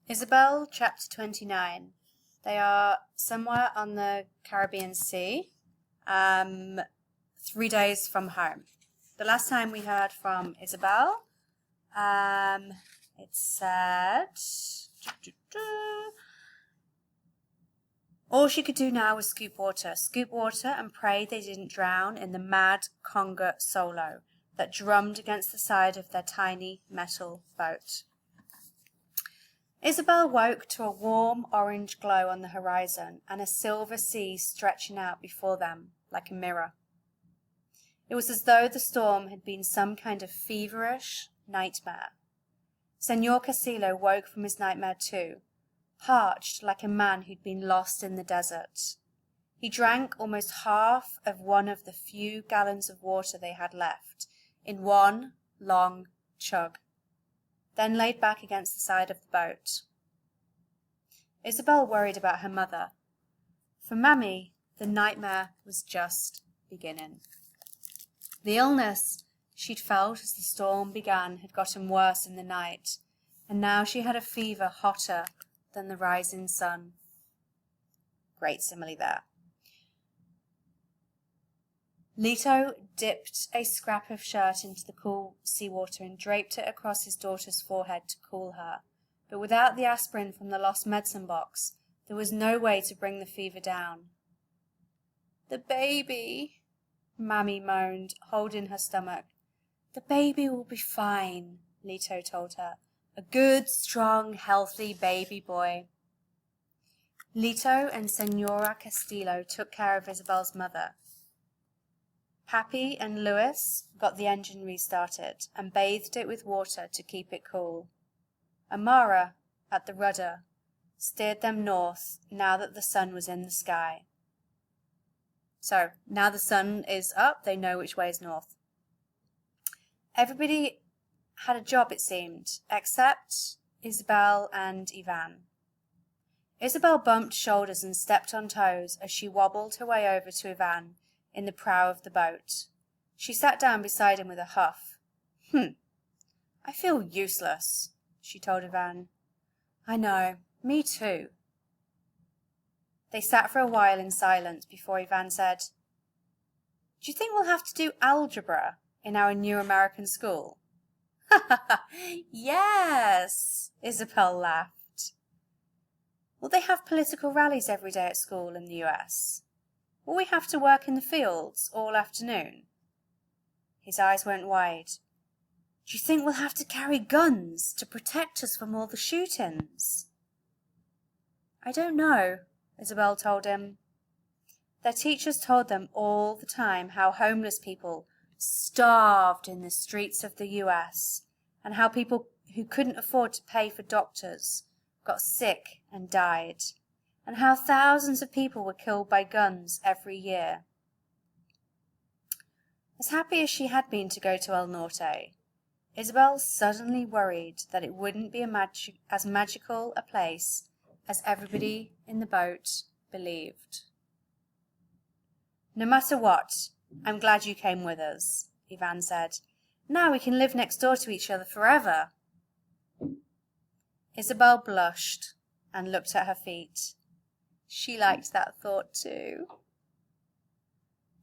Isabel, chapter 29. They are somewhere on the Caribbean Sea, 3 days from home. The last time we heard from Isabel, it said all she could do now was scoop water and pray they didn't drown in the mad conga solo that drummed against the side of their tiny metal boat. Isabel woke to a warm orange glow on the horizon and a silver sea stretching out before them like a mirror. It was as though the storm had been some kind of feverish nightmare. Señor Castillo woke from his nightmare too, parched like a man who'd been lost in the desert. He drank almost half of one of the few gallons of water they had left in one long chug, then laid back against the side of the boat. Isabel worried about her mother. For Mammy, the nightmare was just beginning. The illness she'd felt as the storm began had gotten worse in the night, and now she had a fever hotter than the rising sun. Great simile there. Lito dipped a scrap of shirt into the cool seawater and draped it across his daughter's forehead to cool her. But without the aspirin from the lost medicine box, there was no way to bring the fever down. "The baby," Mammy moaned, holding her stomach. "The baby will be fine," Lito told her. "A good, strong, healthy baby boy." Lito and Senora Castillo took care of Isabel's mother. Pappy and Louis got the engine restarted and bathed it with water to keep it cool. Amara, at the rudder, steered them north now that the sun was in the sky. So, now the sun is up, they know which way is north. Everybody had a job, it seemed, except Isabel and Ivan. Isabel bumped shoulders and stepped on toes as she wobbled her way over to Ivan in the prow of the boat. She sat down beside him with a huff. "I feel useless," she told Ivan. "I know, me too." They sat for a while in silence before Ivan said, "Do you think we'll have to do algebra in our new American school?" "Yes," Isabel laughed. "Will they have political rallies every day at school in the US? Will we have to work in the fields all afternoon?" His eyes went wide. "Do you think we'll have to carry guns to protect us from all the shootings?" "I don't know," Isabel told him. Their teachers told them all the time how homeless people starved in the streets of the US, and how people who couldn't afford to pay for doctors got sick and died, and how thousands of people were killed by guns every year. As happy as she had been to go to El Norte, Isabel suddenly worried that it wouldn't be as magical a place as everybody in the boat believed. "No matter what, I'm glad you came with us," Ivan said. "Now we can live next door to each other forever." Isabel blushed and looked at her feet. She liked that thought too.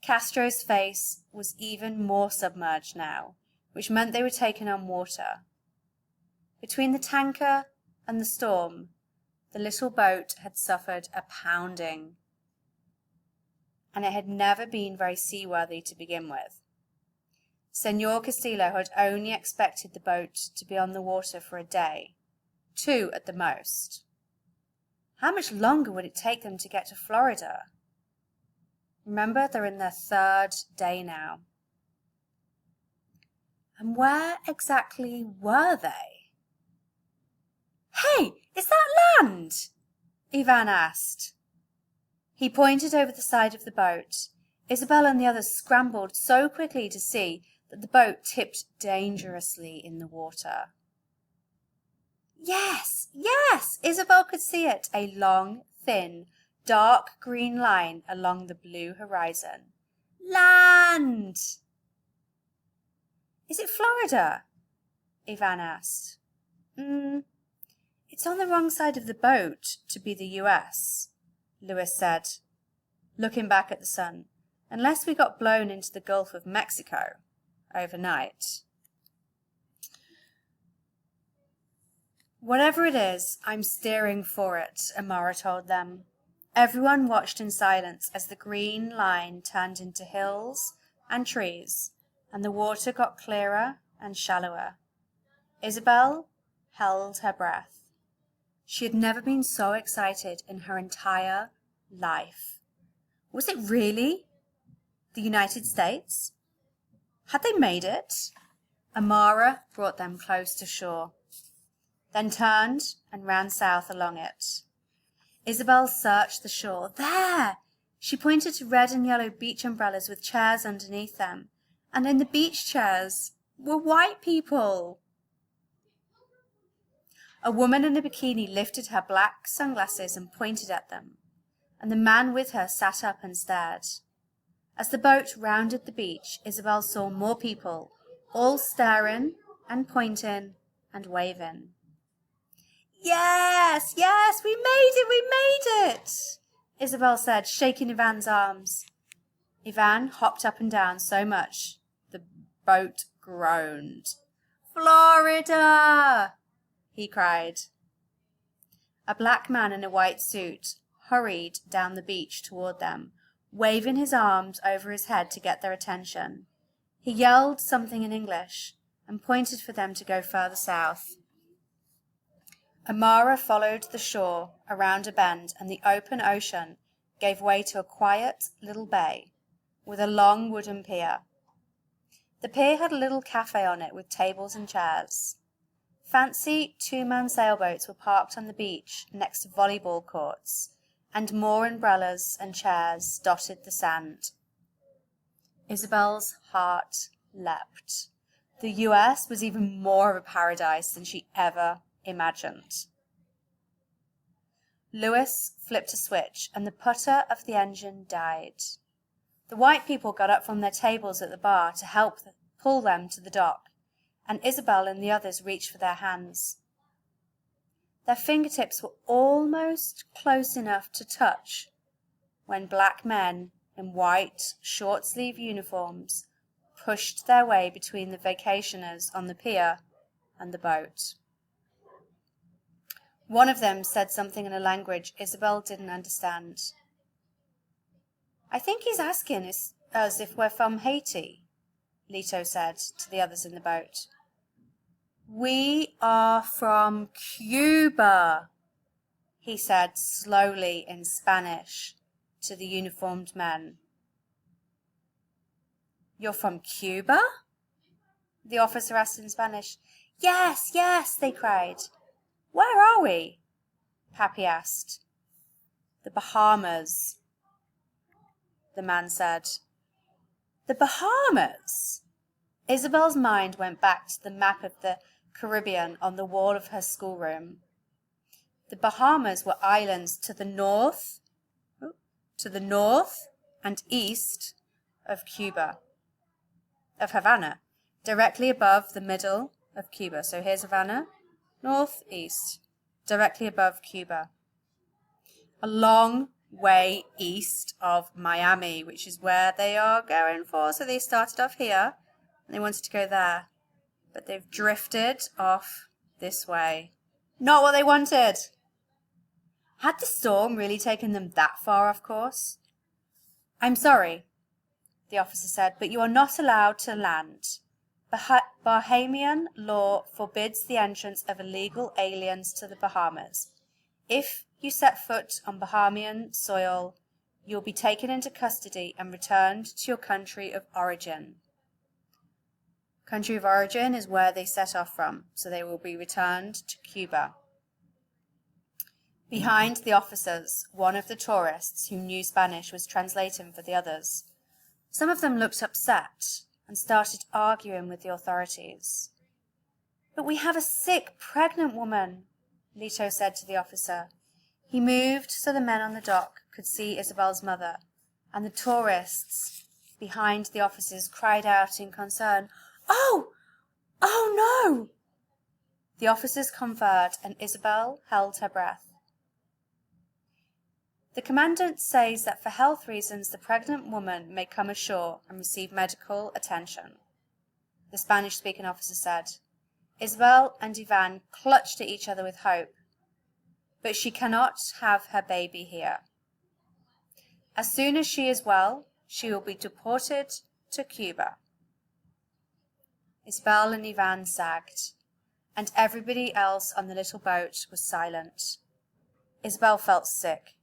Castro's face was even more submerged now, which meant they were taking on water. Between the tanker and the storm, the little boat had suffered a pounding, and it had never been very seaworthy to begin with. Señor Castillo had only expected the boat to be on the water for a day, 2 at the most. How much longer would it take them to get to Florida? Remember, they're in their 3rd day now. And where exactly were they? "Hey, is that land?" Ivan asked. He pointed over the side of the boat. Isabel and the others scrambled so quickly to see that the boat tipped dangerously in the water. Yes, Isabel could see it, a long, thin, dark green line along the blue horizon. Land! "Is it Florida?" Ivan asked. It's on the wrong side of the boat to be the US, Lewis said, looking back at the sun, unless we got blown into the Gulf of Mexico overnight. Whatever it is, I'm steering for it, Amara told them. Everyone watched in silence as the green line turned into hills and trees, and the water got clearer and shallower. Isabel held her breath. She had never been so excited in her entire life. Was it really the United States? Had they made it? Amara brought them close to shore, then turned and ran south along it. Isabel searched the shore. There! She pointed to red and yellow beach umbrellas with chairs underneath them, and in the beach chairs were white people. A woman in a bikini lifted her black sunglasses and pointed at them, and the man with her sat up and stared. As the boat rounded the beach, Isabel saw more people, all staring and pointing and waving. Yes, yes, we made it, Isabel said, shaking Ivan's arms. Ivan hopped up and down so much the boat groaned. Florida! He cried. A black man in a white suit hurried down the beach toward them, waving his arms over his head to get their attention. He yelled something in English and pointed for them to go further south. Amara followed the shore around a bend, and the open ocean gave way to a quiet little bay with a long wooden pier. The pier had a little cafe on it with tables and chairs. Fancy two-man sailboats were parked on the beach next to volleyball courts, and more umbrellas and chairs dotted the sand. Isabel's heart leapt. The US was even more of a paradise than she ever imagined. Lewis flipped a switch, and the putter of the engine died. The white people got up from their tables at the bar to help pull them to the dock, and Isabel and the others reached for their hands. Their fingertips were almost close enough to touch when black men in white short-sleeve uniforms pushed their way between the vacationers on the pier and the boat. One of them said something in a language Isabel didn't understand. I think he's asking us if we're from Haiti, Leto said to the others in the boat. We are from Cuba, he said slowly in Spanish to the uniformed men. You're from Cuba? The officer asked in Spanish. Yes, yes, they cried. Where are we? Pappy asked. The Bahamas, the man said. The Bahamas? Isabel's mind went back to the map of the Caribbean on the wall of her schoolroom. The Bahamas were islands to the north and east of Cuba, of Havana, directly above the middle of Cuba. So here's Havana, northeast, directly above Cuba. A long way east of Miami, which is where they are going for. So they started off here, and they wanted to go there. But they've drifted off this way. Not what they wanted. Had the storm really taken them that far off course? I'm sorry, the officer said, but you are not allowed to land. Bahamian law forbids the entrance of illegal aliens to the Bahamas. If you set foot on Bahamian soil, you'll be taken into custody and returned to your country of origin. Country of origin is where they set off from, so they will be returned to Cuba. Behind the officers, one of the tourists who knew Spanish was translating for the others. Some of them looked upset and started arguing with the authorities. But we have a sick, pregnant woman, Leto said to the officer. He moved so the men on the dock could see Isabel's mother, and the tourists behind the officers cried out in concern, Oh! Oh, no! The officers conferred, and Isabel held her breath. The commandant says that for health reasons the pregnant woman may come ashore and receive medical attention, the Spanish-speaking officer said. Isabel and Ivan clutched at each other with hope. But she cannot have her baby here. As soon as she is well, she will be deported to Cuba. Isabel and Ivan sagged, and everybody else on the little boat was silent. Isabel felt sick.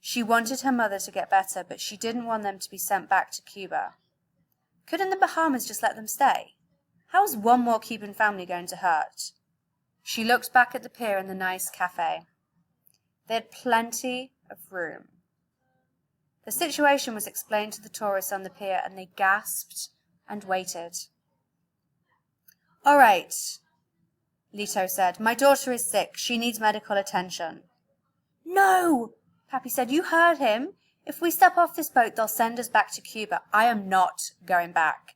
She wanted her mother to get better, but she didn't want them to be sent back to Cuba. Couldn't the Bahamas just let them stay? How was one more Cuban family going to hurt? She looked back at the pier and the nice cafe. They had plenty of room. The situation was explained to the tourists on the pier, and they gasped and waited. "All right," Lito said. "My daughter is sick. She needs medical attention." "No," Pappy said. "You heard him. If we step off this boat, they'll send us back to Cuba. I am not going back."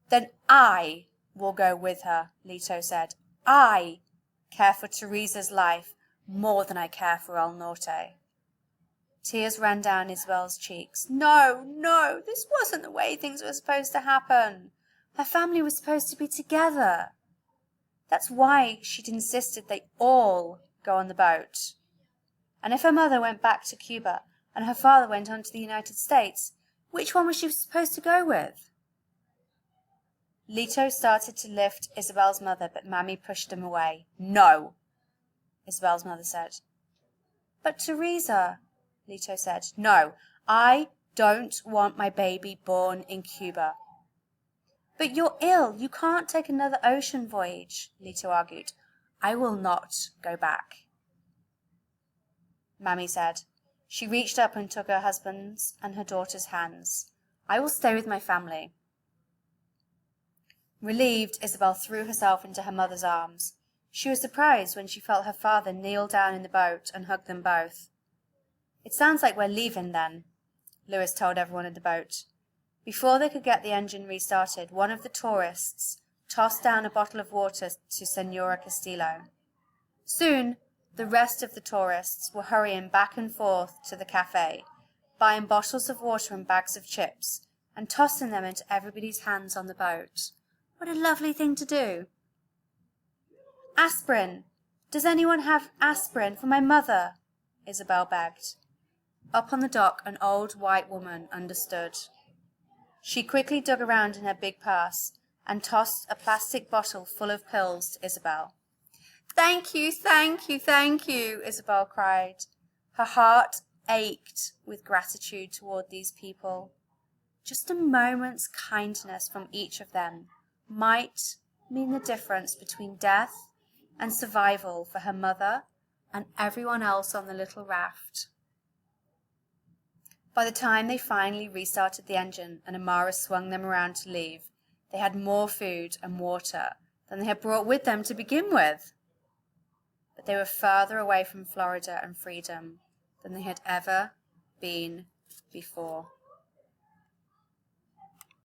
"Then I will go with her," Lito said. "I care for Teresa's life more than I care for El Norte." Tears ran down Isabel's cheeks. No, this wasn't the way things were supposed to happen. Her family was supposed to be together. That's why she'd insisted they all go on the boat. And if her mother went back to Cuba and her father went on to the United States, which one was she supposed to go with? Lito started to lift Isabel's mother, but Mammy pushed him away. "No," Isabel's mother said. "But Teresa," Lito said. "No, I don't want my baby born in Cuba." "But you're ill. You can't take another ocean voyage," Lito argued. "I will not go back," Mammy said. She reached up and took her husband's and her daughter's hands. "I will stay with my family." Relieved, Isabel threw herself into her mother's arms. She was surprised when she felt her father kneel down in the boat and hug them both. "It sounds like we're leaving then," Lewis told everyone in the boat. Before they could get the engine restarted, one of the tourists tossed down a bottle of water to Senora Castillo. Soon, the rest of the tourists were hurrying back and forth to the cafe, buying bottles of water and bags of chips, and tossing them into everybody's hands on the boat. What a lovely thing to do. "Aspirin! Does anyone have aspirin for my mother?" Isabel begged. Up on the dock, an old white woman understood. She quickly dug around in her big purse and tossed a plastic bottle full of pills to Isabel. "Thank you, thank you, thank you," Isabel cried. Her heart ached with gratitude toward these people. Just a moment's kindness from each of them might mean the difference between death and survival for her mother and everyone else on the little raft. By the time they finally restarted the engine and Amara swung them around to leave, they had more food and water than they had brought with them to begin with. But they were further away from Florida and freedom than they had ever been before.